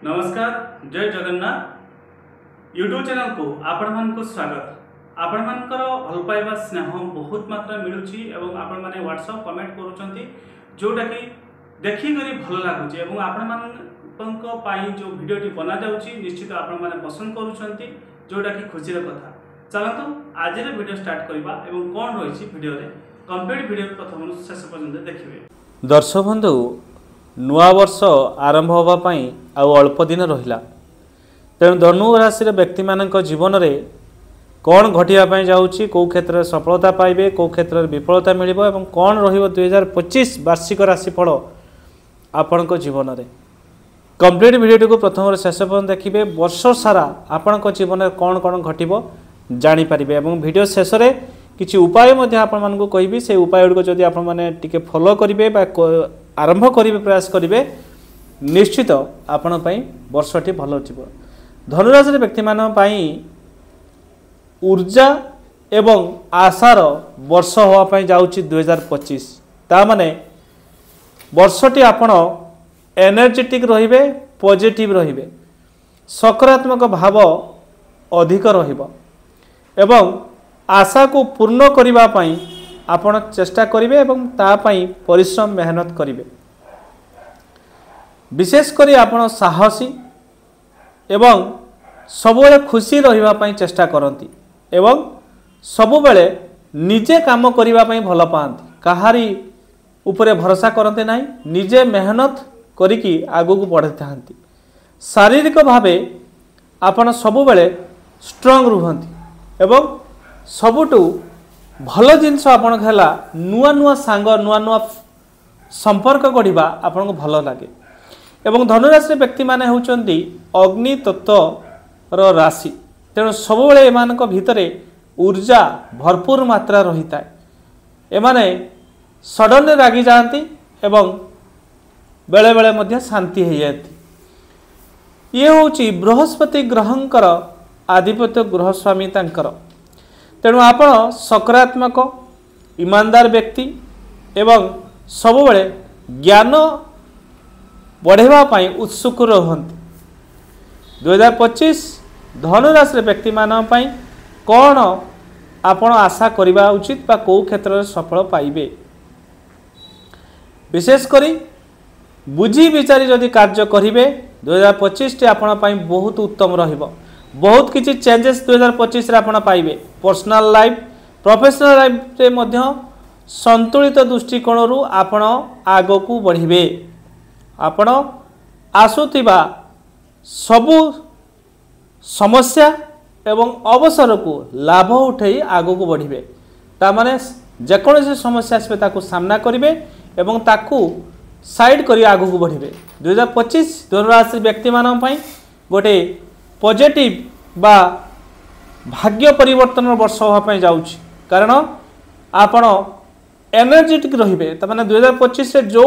नमस्कार जय Jagannath YouTube channel को आपण मानक स्वागत। आपण मानकर भल पाइबा स्नेह बहुत मात्रा मिलुची एवं आपण माने व्हाट्सएप कमेंट करूचंती जोटा कि देखि करी भल लागुची एवं आपण मानक पाई जो वीडियोटी बना जाउची निश्चित आपण माने पसंद करूचंती जोटा कि खुशी रे कथा। चलंतु आज रे वीडियो स्टार्ट करबा एवं कोन रहिची वीडियो रे कंप्लीट वीडियो प्रथम शेष पर्यंत देखिबे। दर्शक बंधु नुआ वर्ष आरंभ होगा आउ अल्प दिन रहिला तेणु धनु राशि व्यक्ति मान जीवन में कौन घटिया जाऊँगी कौ क्षेत्र में सफलता पाइबे कौ क्षेत्र में विफलता मिल कौन रही वार्षिक राशिफल आपण जीवन में कंप्लीट वीडियो को प्रथम शेष पर्यंत देखिए। वर्ष सारा आपण जीवन में कौन कौन घटव जापर वीडियो शेष में किसी उपाय आपको कहि से उपाय गुड़िक जदि आप फॉलो करेंगे आरंभ करेंगे प्रयास करेंगे निश्चित आपण वर्षटी भल हो। धनुराशि व्यक्ति मानी ऊर्जा एवं आशार वर्ष होगापी जाऊँगी 2025 ताने वर्षटी आपण एनर्जेटिक रहिबे पॉजिटिव रहिबे सकारात्मक भाव अधिक रहिबो एवं आशा को पूर्ण करिबा पई आपण चेष्टा करिवे एवं तापाई परिश्रम मेहनत करिवे। विशेष करी आपण साहसी एवं सबुबले खुशी रहिबा पई चेष्टा करंती एवं सबुबले निजे काम करिबा पई भल पाती कहारी उपरे भरोसा करते नहीं निजे मेहनत करिकी आगु को बढ़ी था। शारीरिक भावे आपण सबुबले स्ट्रांग रुहंती एवं सबुटु भल जिनस आपण खेला नुआ नुआ सांग नुआ नुआ संपर्क गढ़ा आपन को भल लगे एवं धनुराशि व्यक्ति माने होउचंती अग्नि तत्व राशि तेणु सब बेले एमानक भितरे ऊर्जा भरपूर मात्रा रही था। एमाने सडन रागी जाती एवं बेले बेले मध्य शांति हो जाती। ये होची बृहस्पति ग्रहंकर आधिपत्य ग्रह स्वामी तांकर तेणु आपण सकारात्मक ईमानदार व्यक्ति एवं सबुबले ज्ञान बढ़ावा उत्सुक रहते। 2025 धनुराशि व्यक्ति मान कौन आपण आशा करवा उचित बा कौ क्षेत्र में सफल पाइबे विशेष करी बुझी विचारी जदि कार्य करेंगे 2025 टी आपण बहुत उत्तम रहिबो। बहुत किसी चेंजेस 2025 रे आपण पाइबे पर्सनल लाइफ प्रोफेशनल लाइफ रे मध्य संतुलित दृष्टिकोण रु आपण आगो को बढ़िबे। आपण आसुतिबा सबु समस्या एवं अवसर को लाभ उठे आगो को बढ़िबे ता माने जेकोसी समस्या आसबे ताकू सामना करिवे एवं ताकू साइड करी आगो को बढ़िबे। 2025 धनुराशि व्यक्ति मानन पई गोटे पॉजिटिव बा भाग्य परिवर्तन वर्ष होगापी जाऊँगी कारण आपण एनर्जेटिक रहिबे तमाने 2025 से जो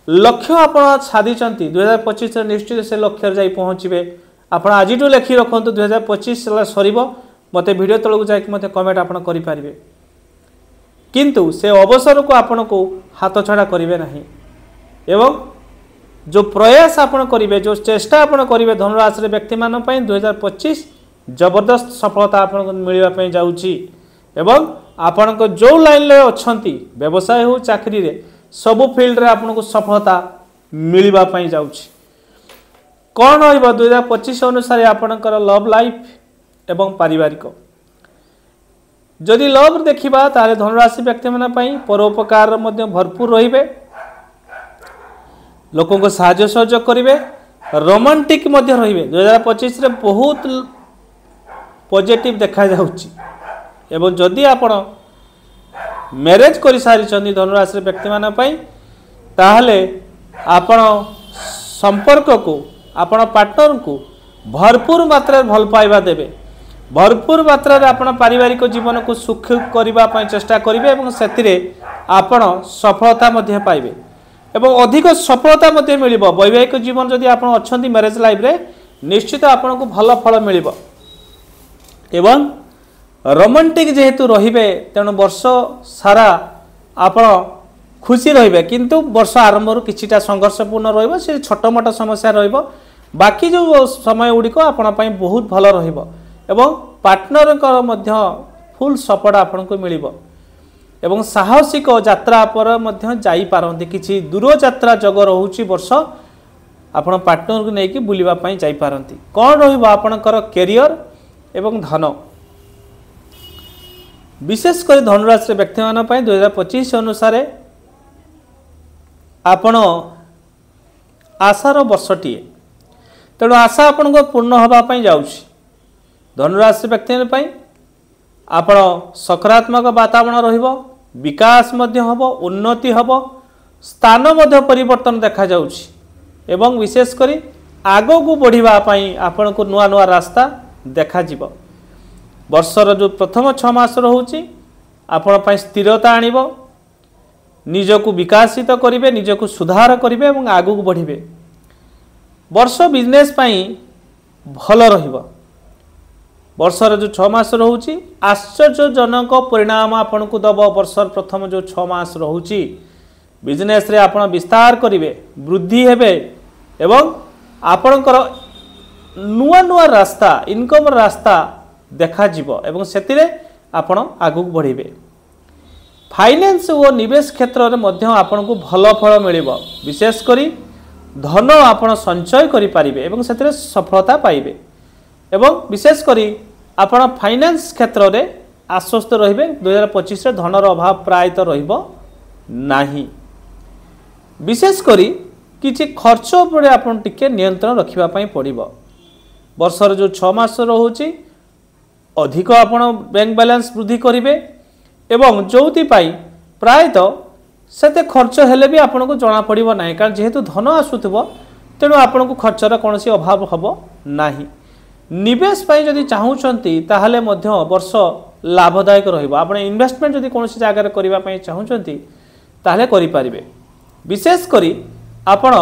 लक्ष्य आपण साधी 2025 निश्चित से लक्ष्य जाई पहुँचे आपण आज लिखि रखु 2025 सरीब मते वीडियो तलू जाकि मते कमेंट आपण करि पारिबे किंतु से अवसर को आपण को हाथ छड़ा करिवे नहीं एवं जो प्रयास आपण करेंगे जो चेष्टा आपण करेंगे धनुराशि व्यक्ति मान 2025 जबरदस्त सफलता आपन मिलवा जाऊँगी एवं आपण को जो लाइन ले अच्छी व्यवसाय हो चाकरी रे सबु फील्ड रे आपन को सफलता मिलवा जाऊँगी। कौन रहिबो 2025 अनुसार आपणकर लव लाइफ एवं पारिवारिक जदि लव देखिबा ताले धनुराशि व्यक्ति मान परोपकार मध्य भरपूर रहिबे लोकों को साहाय्य सहयोग करेंगे रोमांटिक मध्य रहिबे 2025 रे बहुत पॉजिटिव देखा जाउची एवं जदि आपण मैरिज कर सारी धनुराशि व्यक्ति मान ताहले आपण संपर्क को आपण पार्टनर को भरपूर मात्रा भल पाइबा देबे भरपूर मात्रा आपण पारिवारिक जीवन को सुख करने चेष्टा करेंगे एवं सेतिरे आपण सफलता मध्य पाइबे एवं अधिक सफलता मध्य मिल वैवाहिक जीवन जदि आप अच्छा मैरिज लाइफ रे निश्चित आपन को भल फल मिल एवं रोमांटिक जेहेतु रहिबे तेणु वर्ष सारा आपण खुशी रहिबे किंतु वर्ष आरंभ किछिटा संघर्षपूर्ण रहिबो से छोट मोट समस्या रहिबो बाकी जो समय गुड़िक आपण बहुत भल रहिबो एवं पार्टनरकर मध्य फुल सपोर्ट आपन को मिलिबो एवं साहसिक यात्रा पर मध्य जाई पारंती किछि दूर यात्रा जग रहउची वर्ष आपण पार्टनर को लेकिन बुलिबा पई जाई पारंती। कोन रहिबो आपनकर कैरियर एवं धन विशेष कर धनुराशि व्यक्ति मान पई 2025 अनुसार आपण आशार वर्षटीए तेणु आशा आपण को पूर्ण होबा पई जाउछि। धनुराशि व्यक्ति पई आपण सकारात्मक वातावरण रहिबो विकास मध्य हबो उन्नति हबो स्थान मध्य परिवर्तन देखा जाउछि एवं विशेष करी आगो को बढ़िबा पई आपण को नुआ नुआ रास्ता देखा जिवो। वर्षर जो प्रथम 6 मास रहउछि आपण पई स्थिरता आनिबो निजको विकासित करिवे निजको सुधार करिवे एवं आगो को बढ़िवे। वर्ष बिजनेस पई भल रहिबो। वर्षर जो 6 मास रहउछि आश्चर्यजनक परिणाम आपण को दब। वर्षर प्रथम जो 6 मास रहउछि बिजनेस रे आपण विस्तार करिवे वृद्धि हेबे एवं आपणकर नुआ नुआ रास्ता इनकम रास्ता देखा जिवो एवं सेतिरे आपण आगु बढ़िबे। फाइनेंस और निवेश क्षेत्र में मध्य आपण को भल फल मिलिबो विशेष करी धन आपण संचय करि पारिबे एवं सेतिरे सफलता पाइबे एवं विशेष करी आपण फाइनेंस क्षेत्र में आश्वस्त रहिबे। 2025 रे धनर अभाव प्रायत रहिबो नाही। विशेष करी किछि खर्च उपरे आपण टिके नियंत्रण रखिबा पई पड़िबो। वर्षर जो 6 मास रहउछि अधिक आपण बैंक बैलेंस वृद्धि करिवे एवं जोति पाई प्रायत सेते खर्च हेले भी आपण को जना पड़िबो नाही कारण जेहेतु धन आसुथबो तेणु आपण को खर्चर कोनोसी अभाव हबो नाही। निवेश पाई जदि चाहूचंती ताहाले मध्य वर्ष लाभदायक रहिबो। आपण इन्वेस्टमेंट जदि कोनोसी जागा रे करिबा पई चाहूचंती ताहाले करि पारिबे। विशेष करी आपण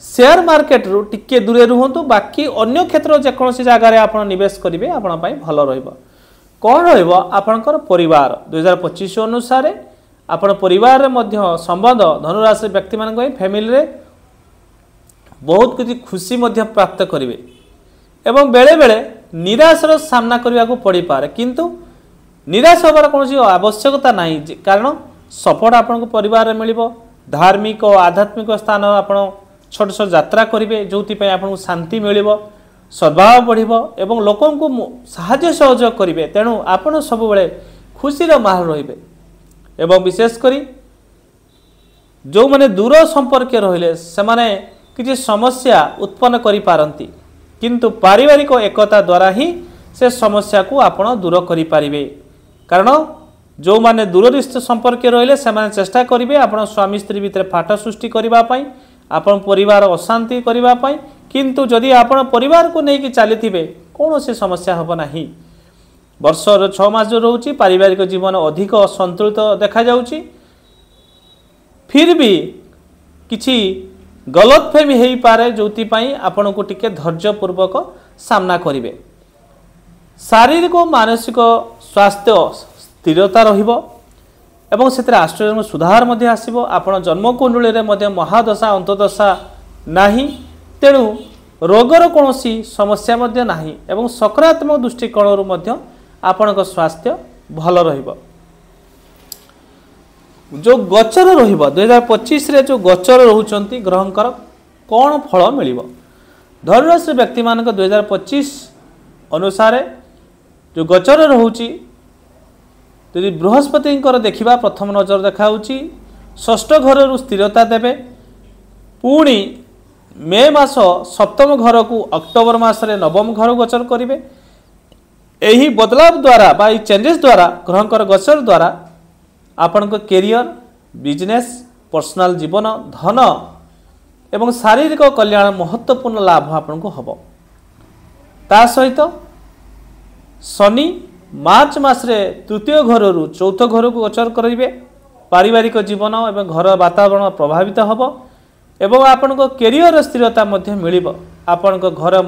शेयर मार्केट रु टिके दूरे रुहंतु बाकी अन्य क्षेत्र जेकोसी जगार आपण निवेश करिवे आपण पई भल रहिबो। कोन रहिबो आपणकर परिवार 2025 अनुसार आपण परिवार रे मध्य संबंध धनुराशि व्यक्ति मान को फैमिली रे बहुत कुछ खुशी मध्य प्राप्त करिवे एवं बेले बेले निराशार सामना करने को पड़ पारे किंतु निराश होबार कोनोसी आवश्यकता नहीं कारण सपोर्ट आपण को परिवार रे मिलिबो। धार्मिक और आध्यात्मिक स्थान आपण छोट छोट यात्रा करेंगे जो आपको शांति मिल सद्भाव बढ़िबो एवं लोकों को साहाय्य सहयोग करेंगे तेणु आपण सब बेले खुशीर माहौल रहिबे एवं विशेष करी जो माने दूर संपर्क रहिले से माने किसी समस्या उत्पन्न करि पारंती किंतु पारिवारिक एकता द्वारा ही से समस्या को आपण दूर करि पारिबे कारण जो माने दूर संपर्क रहिले से माने चेष्टा करिवे आपण स्वामी स्त्री भितर फाट सृष्टि करिबा पई आपण परिवार अशांति करिबा पई किंतु जदि आपण परिवार को नेकी चलीथिबे कोनोसी समस्या होबो नाही। वर्षर 6 मास जो रहउची पारिवारिक जीवन अधिक असंतुलित देखा जाउची फिर भी किछि गलतफहमी हेई पारे जोति पई आपण को टिके धैर्य पूर्वक सामना करिवे। शारीरिक और मानसिक स्वास्थ्य स्थिरता रहिबो एवं से आश्चर्य में सुधार मध्य आसिबो। आपण जन्मकुंडली रे मध्य महादशा अंतदशा नाही तेणु रोगर कोनोसी समस्या मध्य नाही एवं सकारात्मक दृष्टिकोण रु मध्य आपणक स्वास्थ्य भल रहिबो। जो गोचर रहिबो 2025 रे जो गोचर रहउचंती ग्रहंकर कोन फल मिलिबो। धनुराशि व्यक्ति मानक 2025 अनुसार जो गोचर रहउची यदि बृहस्पति देखा प्रथम नजर देखा षष्ठ घर रु स्थिरता देवे पुणी मे मास सप्तम घर को अक्टोबर मासरे नवम घर गोचर करेंगे। यही बदलाव द्वारा बा चेंजेस द्वारा ग्रहंकर गोचर द्वारा आपण कैरियर बिजनेस पर्सनल जीवन धन एवं शारीरिक कल्याण महत्वपूर्ण लाभ आपण को हम। ता सहित शनि मार्च मासरे तृतीय घर रु चौथ घर को गोचर करेंगे। पारिवारिक जीवन एवं घर वातावरण प्रभावित हम एवं आपण कैरियर स्थिरता मिल आपण घर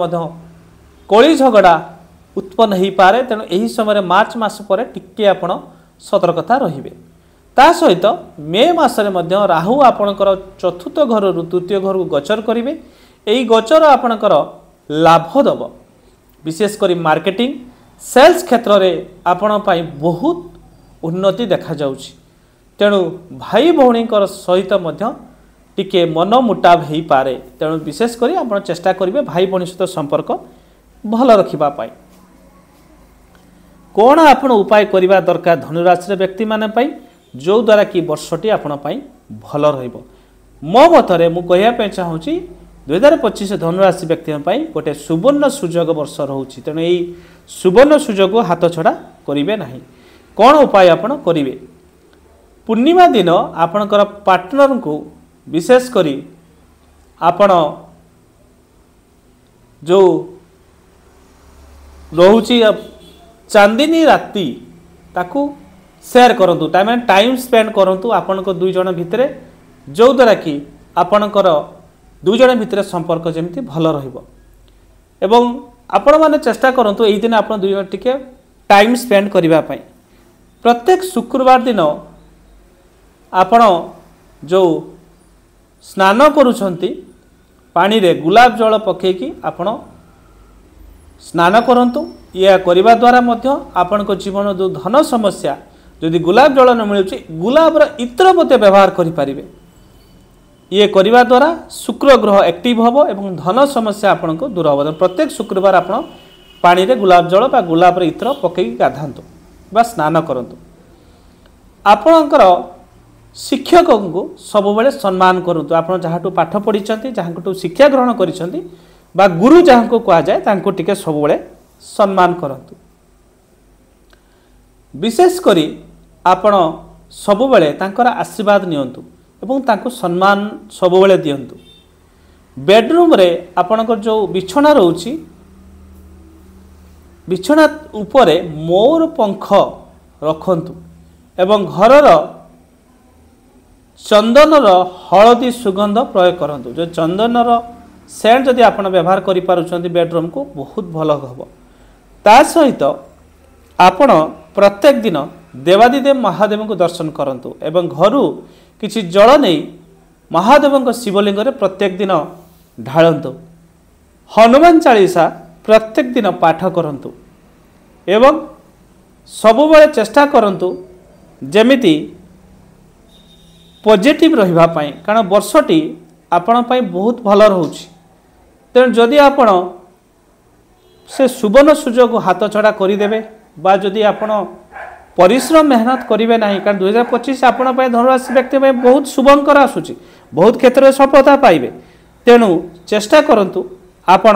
कली झगड़ा उत्पन्न हो पारे तेणु यही समय मार्च मास पर टिके आपण सतर्कता रहिबे। ता सहित मे मासरे राहु आपणकर चतुर्थ घर रु तृतीय घर को गोचर करेंगे। यही गोचर आपणकर लाभ दब विशेषकर मार्केटिंग सेल्स क्षेत्र में आपण बहुत उन्नति देखा जाउछि। तेणु भाई भौणी सहित टिके मन मुटाव हो पारे। तेणु विशेषकर आप चेष्टा करेंगे भाई भौणी सहित संपर्क भल रखापी। कौन आप उपाय करने दरकार धनुराशि व्यक्ति मानी जो द्वारा कि वर्षटी आपंपाई भल रहिबो। मो मतरे मु कहवाई चाहूँगी 2025 धनुराशि व्यक्ति गोटे सुवर्ण सुजोग वर्ष रोचे। तेणु यही सुवर्ण सुजोग हाथ छड़ा करेंगे ना। कौन उपाय आपण करेंगे पूर्णिमा दिन आपणकर पार्टनर को विशेषकर आपण जो रोची चांदिनी राति ताकू शेयर करंतु टाइम स्पेंड करंतु आपण को दुई जन भितरे जो द्वारा कि आपणकर दुई जन भितरे संपर्क जमी भल रहिबो। एवं आपण माने चेष्टा करंतु एई दिन आपण दुई जन टिके टाइम स्पेंड करिबा पई। प्रत्येक शुक्रवार दिन आपण जो स्नान करूछंती पानी रे गुलाब जल पकेकी आपण स्नान करंतु। यह करने द्वारा आपण जीवन जो धन समस्या जदि गुलाब जल न मिलूँ गुलाबर इत्र मत व्यवहार करें। ये करने द्वारा शुक्र ग्रह एक्टिव हम और धन समस्या आपण को दूर हम। प्रत्येक शुक्रवार आप पानी रे गुलाब जल बा गुलाबर इत्र पकई गाधातु बा स्नान करंतु। आपणकर शिक्षक को सबुबले सम्मान करंतु। आप जहाँ पाठ पढ़ी जहाँ शिक्षा ग्रहण करिसेंती बा गुरु जहाँ को कहा जाए तांको टिके सबुबले सम्मान करंतु। विशेष करी आपण सबुबले तांकर आशीर्वाद नियंतु एवं तांको सम्मान सबुबले दियंतु। बेडरूम रे आपणकर जो बिछना रोची बिछना उपरे मोर पंख रखंतु एवं घरर चंदनर हलदी सुगंध प्रयोग करंतु। जो चंदनर सेंट जदि आपण व्यवहार करि पारुछंती बेडरूम को बहुत भल हम। ता सहित आपण प्रत्येक दिन देवादिदेव महादेव को दर्शन करंतु एवं घरु किछि जल नहीं महादेव शिवलिंग रे प्रत्येक दिन ढाळंतु। हनुमान चालीसा प्रत्येक दिन पाठ करंतु एवं सबुबले चेष्टा करंतु जेमिति पॉजिटिव रहिबा पई। कारण वर्षटी आपण पई बहुत भल रहउछि। तेणु जदि आपण से सुवर्ण सुजोग हाथ छड़ा करदेवे बा जदि आपण परिश्रम मेहनत करेंगे ना। कारण 2025 आपण धनुराशि व्यक्ति बहुत शुभंकर आसूची बहुत क्षेत्र में सफलता पाइबे। तेणु चेष्टा करंतु आपण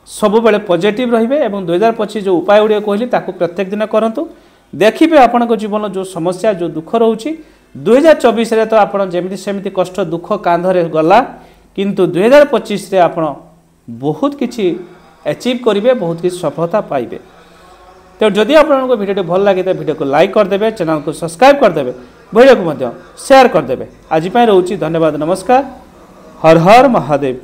सबुबले पॉजिटिव रहिबे एवं 2025 जो उपाय गुड़िक कहली ताकू प्रत्येक दिन करंतु। देखिए आपण जीवन जो समस्या जो दुख रोची 2024 रे तो आपण जेमिति सेमिति कष्ट दुख कांधरे गला किंतु 2025 रे आपण बहुत किछि अचीव करेंगे बहुत किसी सफलता पाइबे। तो जदि आपको वीडियो भल लगे तो वीडियो को लाइक करदे चैनल को सब्सक्राइब करदे वीडियो को शेयर करदे। आज रोची धन्यवाद नमस्कार। हर हर महादेव।